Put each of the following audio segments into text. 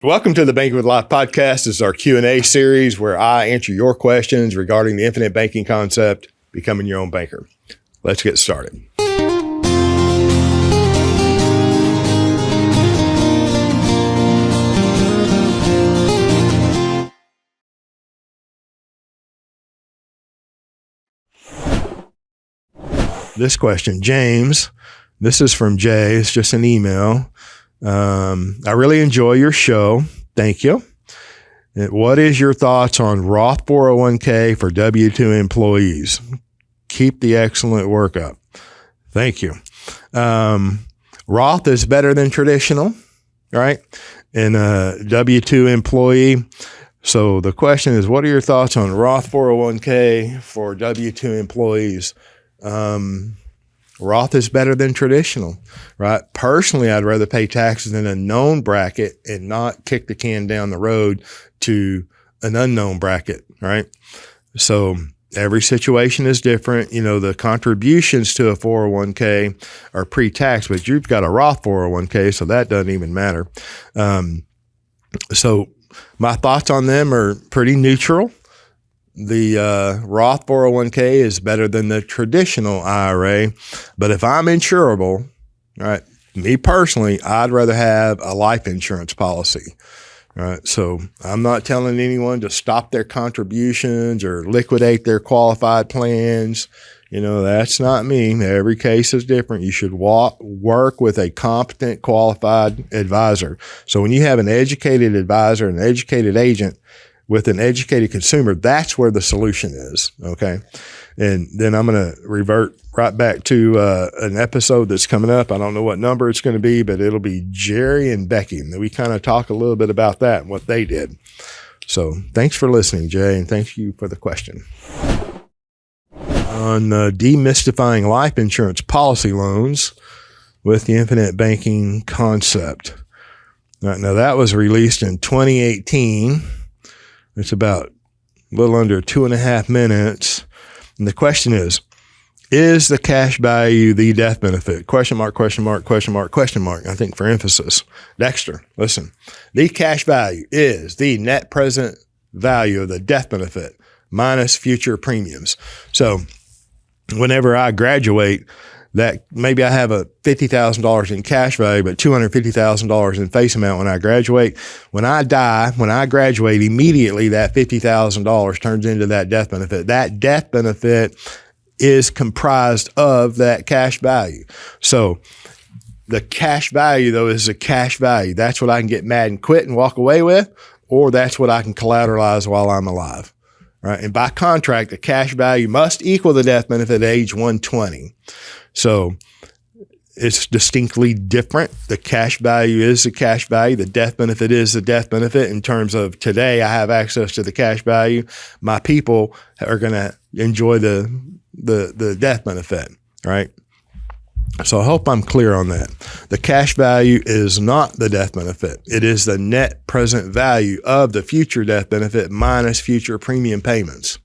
Welcome to the Banking with Life podcast. This is our Q&A series where I answer your questions regarding the infinite banking concept, becoming your own banker. Let's get started. This question, James, this is from Jay. It's just an email. I really enjoy your show. Thank you. What is your thoughts on Roth 401K for W-2 employees? Keep the excellent work up. Thank you. Roth is better than traditional, right? And a W-2 employee. So the question is, what are your thoughts on Roth 401K for W-2 employees? Roth is better than traditional, right? Personally, I'd rather pay taxes in a known bracket and not kick the can down the road to an unknown bracket, right? So every situation is different. You know, the contributions to a 401k are pre-tax, but you've got a Roth 401k, so that doesn't even matter. So my thoughts on them are pretty neutral. The Roth 401k is better than the traditional IRA, but if I'm insurable, right, me personally, I'd rather have a life insurance policy, right? So I'm not telling anyone to stop their contributions or liquidate their qualified plans. You know, that's not me. Every case is different. You should work with a competent, qualified advisor. So when you have an educated advisor, an educated agent, with an educated consumer, that's where the solution is, okay? And then I'm going to revert right back to an episode that's coming up. I don't know what number it's going to be, but it'll be Jerry and Becky. And we kind of talk a little bit about that and what they did. So thanks for listening, Jay, and thank you for the question. On demystifying life insurance policy loans with the infinite banking concept. Now that was released in 2018. It's about a little under 2.5 minutes. And the question is the cash value the death benefit? Question mark, question mark, question mark, question mark, I think for emphasis. Dexter, listen. The cash value is the net present value of the death benefit minus future premiums. So whenever I graduate, that maybe I have a $50,000 in cash value, but $250,000 in face amount when I graduate. When I die, when I graduate, immediately that $50,000 turns into that death benefit. That death benefit is comprised of that cash value. So the cash value, though, is a cash value. That's what I can get mad and quit and walk away with, or that's what I can collateralize while I'm alive. Right. And by contract, the cash value must equal the death benefit at age 120. So it's distinctly different. The cash value is the cash value. The death benefit is the death benefit. In terms of today, I have access to the cash value. My people are going to enjoy the death benefit. Right. So I hope I'm clear on that. The cash value is not the death benefit. It is the net present value of the future death benefit minus future premium payments.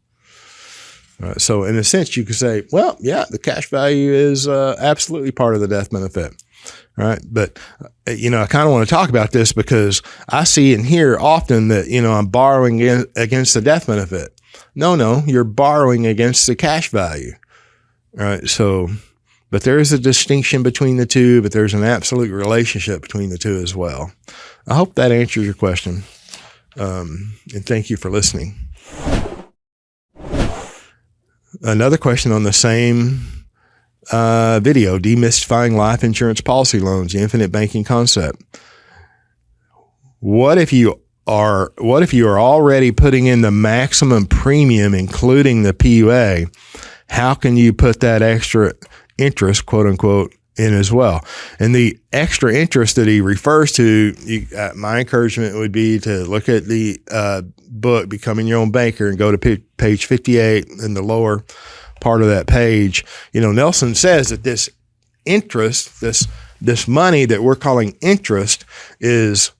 All right, so in a sense, you could say, well, yeah, the cash value is absolutely part of the death benefit. Right. But, you know, I kind of want to talk about this because I see and hear often that, you know, I'm borrowing against the death benefit. No, you're borrowing against the cash value. All right. So, but there is a distinction between the two, but there's an absolute relationship between the two as well. I hope that answers your question. And thank you for listening. Another question on the same video, demystifying life insurance policy loans, the infinite banking concept. What if you are already putting in the maximum premium, including the PUA? How can you put that extra interest, quote unquote, in as well? And the extra interest that he refers to, my encouragement would be to look at the book, Becoming Your Own Banker, and go to page 58 in the lower part of that page. You know, Nelson says that this interest, this money that we're calling interest, is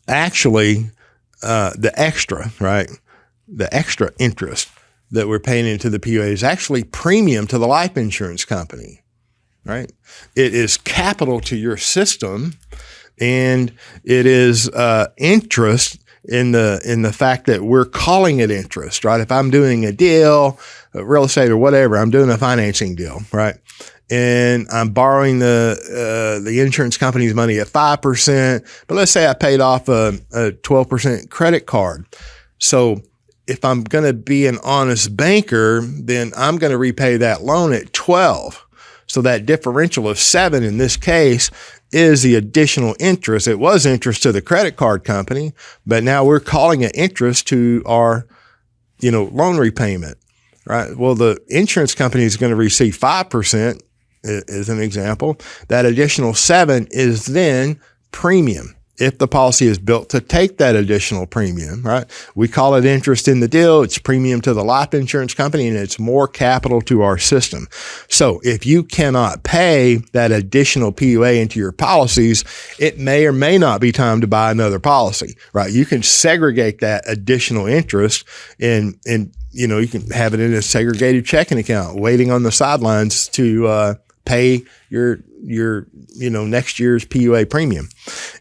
actually the extra, right? The extra interest that we're paying into the PUA is actually premium to the life insurance company, right? It is capital to your system And it is interest in the fact that we're calling it interest, right? If I'm doing a deal, real estate or whatever, I'm doing a financing deal, right? And I'm borrowing the insurance company's money at 5%, but let's say I paid off a 12% credit card. So if I'm going to be an honest banker, then I'm going to repay that loan at 12. So that differential of 7 in this case is the additional interest. It was interest to the credit card company, but now we're calling it interest to our, loan repayment, right? Well, the insurance company is going to receive 5% as an example. That additional 7 is then premium. If the policy is built to take that additional premium, right? We call it interest in the deal. It's premium to the life insurance company, and it's more capital to our system. So if you cannot pay that additional PUA into your policies, it may or may not be time to buy another policy, right? You can segregate that additional interest and you can have it in a segregated checking account, waiting on the sidelines to pay your next year's PUA premium.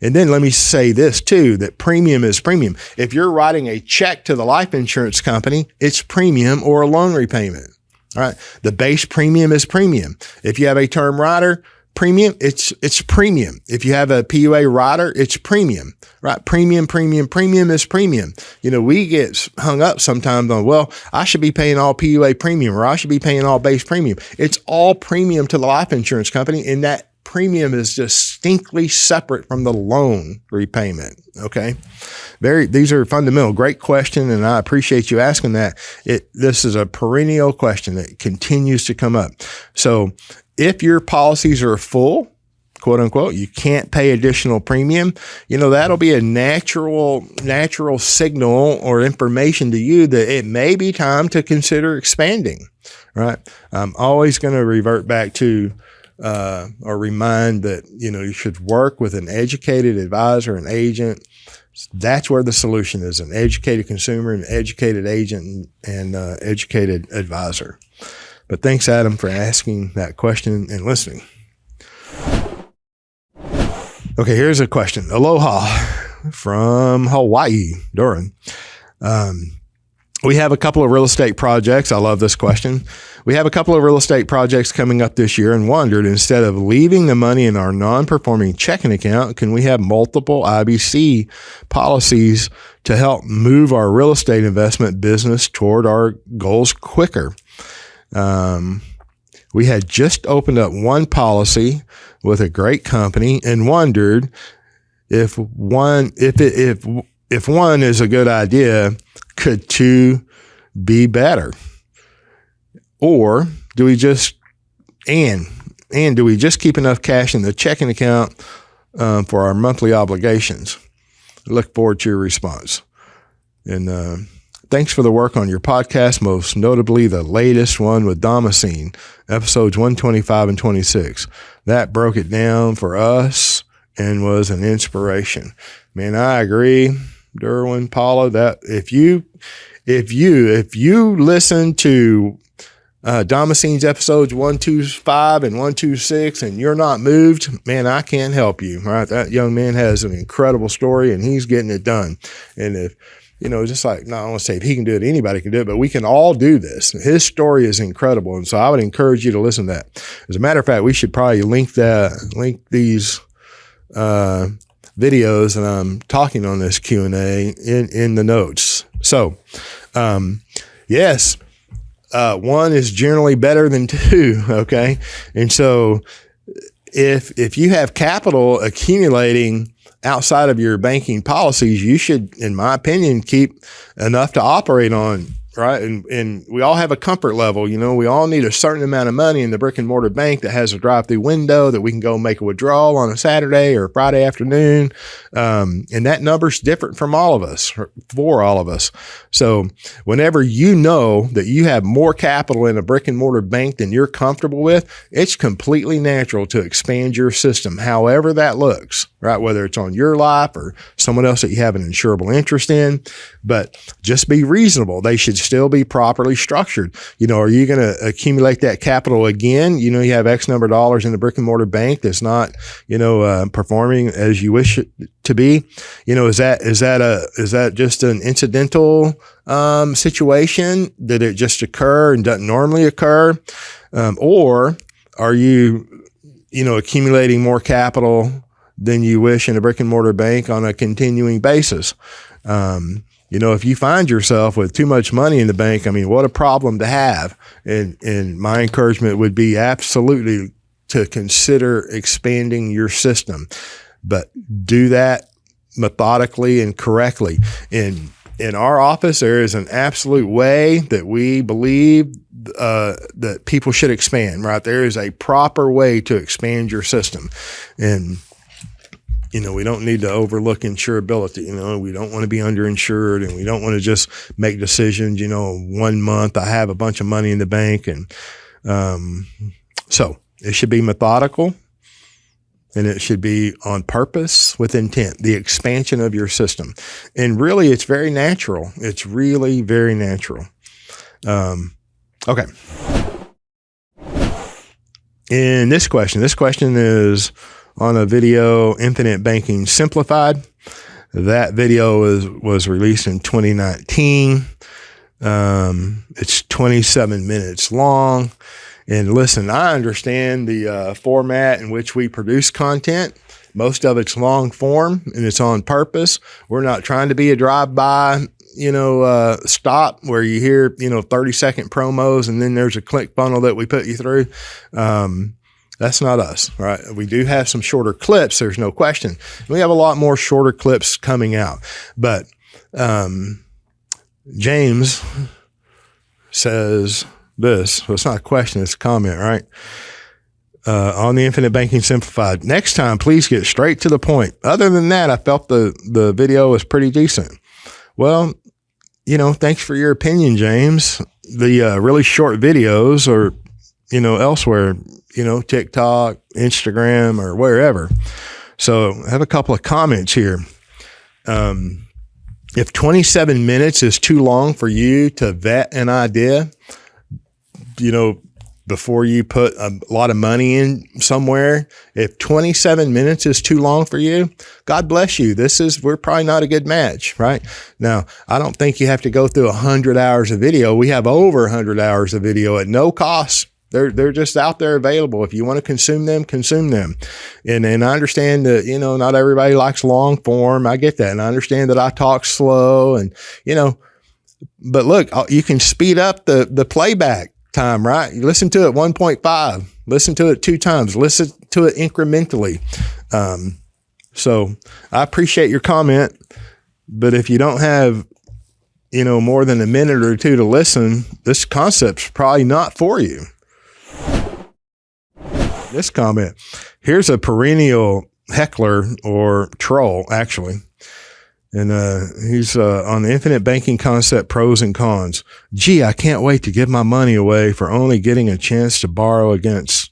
And then let me say this too, that premium is premium. If you're writing a check to the life insurance company, it's premium or a loan repayment. All right. The base premium is premium. If you have a term rider premium, it's premium. If you have a PUA rider, it's premium, right? Premium is premium. We get hung up sometimes on, well, I should be paying all PUA premium or I should be paying all base premium. It's all premium to the life insurance company, and that premium is distinctly separate from the loan repayment. Okay. These are fundamental. Great question. And I appreciate you asking that. This is a perennial question that continues to come up. So if your policies are full, quote unquote, you can't pay additional premium, that'll be a natural signal or information to you that it may be time to consider expanding, right? I'm always going to revert back to or remind that, you should work with an educated advisor, an agent. That's where the solution is: an educated consumer, an educated agent, and educated advisor. But thanks, Adam, for asking that question and listening. Okay, here's a question. Aloha from Hawaii, Doran. We have a couple of real estate projects. I love this question. We have a couple of real estate projects coming up this year and wondered, instead of leaving the money in our non-performing checking account, can we have multiple IBC policies to help move our real estate investment business toward our goals quicker? We had just opened up one policy with a great company and wondered if one is a good idea, could two be better? Or do we just keep enough cash in the checking account for our monthly obligations? I look forward to your response. And thanks for the work on your podcast, most notably the latest one with Damascene, episodes 125 and 26. That broke it down for us and was an inspiration. Man, I agree, Derwin, Paula, that if you listen to Damascene's episodes 125 and 126 and you're not moved, man, I can't help you. Right? That young man has an incredible story and he's getting it done. And if just like, not want to say if he can do it, anybody can do it, but we can all do this. His story is incredible. And so I would encourage you to listen to that. As a matter of fact, we should probably link these videos and I'm talking on this Q&A in the notes. So, yes, one is generally better than two. Okay. And so if you have capital accumulating outside of your banking policies, you should, in my opinion, keep enough to operate on, right? And we all have a comfort level. We all need a certain amount of money in the brick and mortar bank that has a drive-through window that we can go make a withdrawal on a Saturday or Friday afternoon. And that number's different from all of us, for all of us. So whenever you know that you have more capital in a brick and mortar bank than you're comfortable with, it's completely natural to expand your system, however that looks, right? Whether it's on your life or someone else that you have an insurable interest in, but just be reasonable. They should still be properly structured. Are you going to accumulate that capital again? You have X number of dollars in the brick and mortar bank that's not, performing as you wish it to be. Is that just an incidental situation? Did it just occur and doesn't normally occur? Or are you, accumulating more capital than you wish in a brick and mortar bank on a continuing basis? If you find yourself with too much money in the bank, what a problem to have. And my encouragement would be absolutely to consider expanding your system, but do that methodically and correctly. In our office, there is an absolute way that we believe that people should expand, right? There is a proper way to expand your system. And we don't need to overlook insurability. We don't want to be underinsured, and we don't want to just make decisions. 1 month I have a bunch of money in the bank. And so it should be methodical, and it should be on purpose with intent, the expansion of your system. And really, it's very natural. It's really very natural. Okay. And this question is on a video, Infinite Banking Simplified. That video was released in 2019. It's 27 minutes long. And listen, I understand the format in which we produce content. Most of it's long form, and it's on purpose. We're not trying to be a drive-by, stop where you hear, 30-second promos and then there's a click funnel that we put you through. That's not us, right? We do have some shorter clips. There's no question. We have a lot more shorter clips coming out. But James says this. Well, it's not a question, it's a comment, right? On the Infinite Banking Simplified. Next time, please get straight to the point. Other than that, I felt the video was pretty decent. Well, thanks for your opinion, James. The really short videos are, elsewhere, TikTok, Instagram, or wherever. So I have a couple of comments here. If 27 minutes is too long for you to vet an idea, before you put a lot of money in somewhere, if 27 minutes is too long for you, God bless you. We're probably not a good match, right? Now, I don't think you have to go through 100 hours of video. We have over 100 hours of video at no cost. They're just out there available. If you want to consume them, consume them. And I understand that, not everybody likes long form. I get that. And I understand that I talk slow and, but look, you can speed up the playback time, right? You listen to it 1.5, listen to it 2 times, listen to it incrementally. So I appreciate your comment, but if you don't have, more than a minute or two to listen, this concept's probably not for you. This comment, here's a perennial heckler or troll, actually. And he's on the Infinite Banking Concept Pros and Cons. Gee, I can't wait to give my money away for only getting a chance to borrow against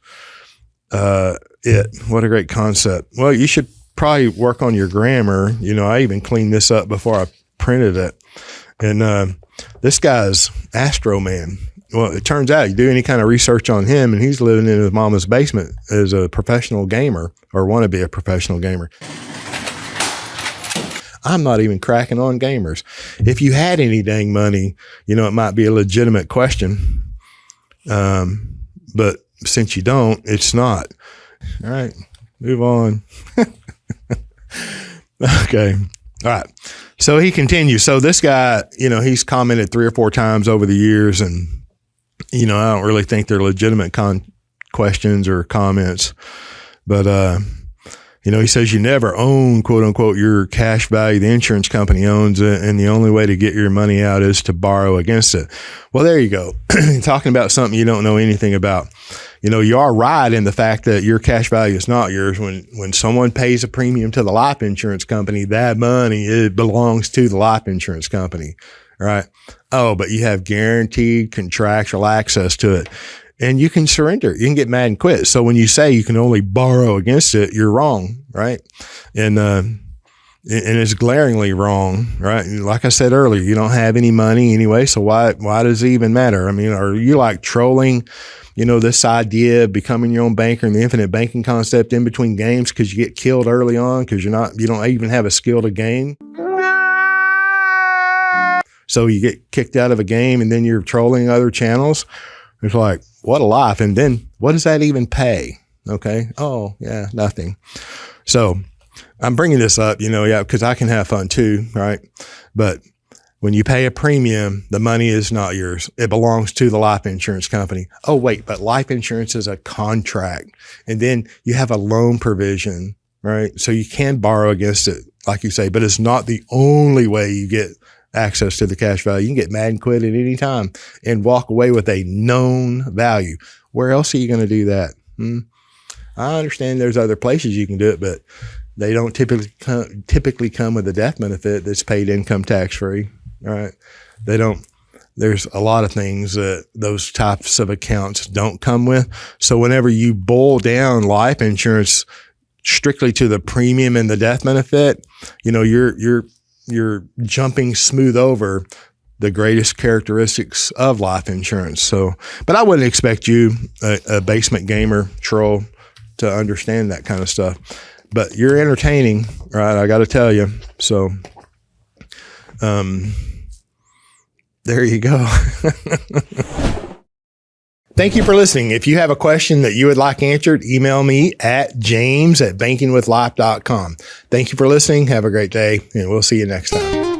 it. What a great concept. Well, you should probably work on your grammar. I even cleaned this up before I printed it. And this guy's Astro Man. Well, it turns out you do any kind of research on him, and he's living in his mama's basement as a professional gamer, or want to be a professional gamer. I'm not even cracking on gamers. If you had any dang money, it might be a legitimate question. But since you don't, it's not. All right, move on. Okay. All right. So he continues. So this guy, he's commented 3 or 4 times over the years, and, I don't really think they're legitimate questions or comments, but, he says you never own, quote unquote, your cash value. The insurance company owns it, and the only way to get your money out is to borrow against it. Well, there you go. Talking about something you don't know anything about. You are right in the fact that your cash value is not yours. When someone pays a premium to the life insurance company, that money, it belongs to the life insurance company, right? Oh, but you have guaranteed contractual access to it. And you can surrender. You can get mad and quit. So when you say you can only borrow against it, you're wrong, right? And And it's glaringly wrong, right? Like I said earlier, you don't have any money anyway, so why does it even matter? I mean, are you like trolling, this idea of becoming your own banker and the infinite banking concept in between games because you get killed early on because you don't even have a skill to game? So you get kicked out of a game and then you're trolling other channels. It's like, what a life. And then what does that even pay? Okay. Oh yeah, nothing. So I'm bringing this up, because I can have fun too, right? But when you pay a premium, the money is not yours. It belongs to the life insurance company. Oh, wait, but life insurance is a contract. And then you have a loan provision, right? So you can borrow against it, like you say, but it's not the only way you get access to the cash value. You can get mad and quit at any time and walk away with a known value. Where else are you going to do that? I understand there's other places you can do it, but they don't typically come with a death benefit that's paid income tax free. All right. They don't, there's a lot of things that those types of accounts don't come with. So whenever you boil down life insurance strictly to the premium and the death benefit, you're jumping smooth over the greatest characteristics of life insurance. So, but I wouldn't expect you, a basement gamer troll, to understand that kind of stuff. But you're entertaining, right? I got to tell you. So, there you go. Thank you for listening. If you have a question that you would like answered, email me at james@bankingwithlife.com. Thank you for listening. Have a great day, and we'll see you next time.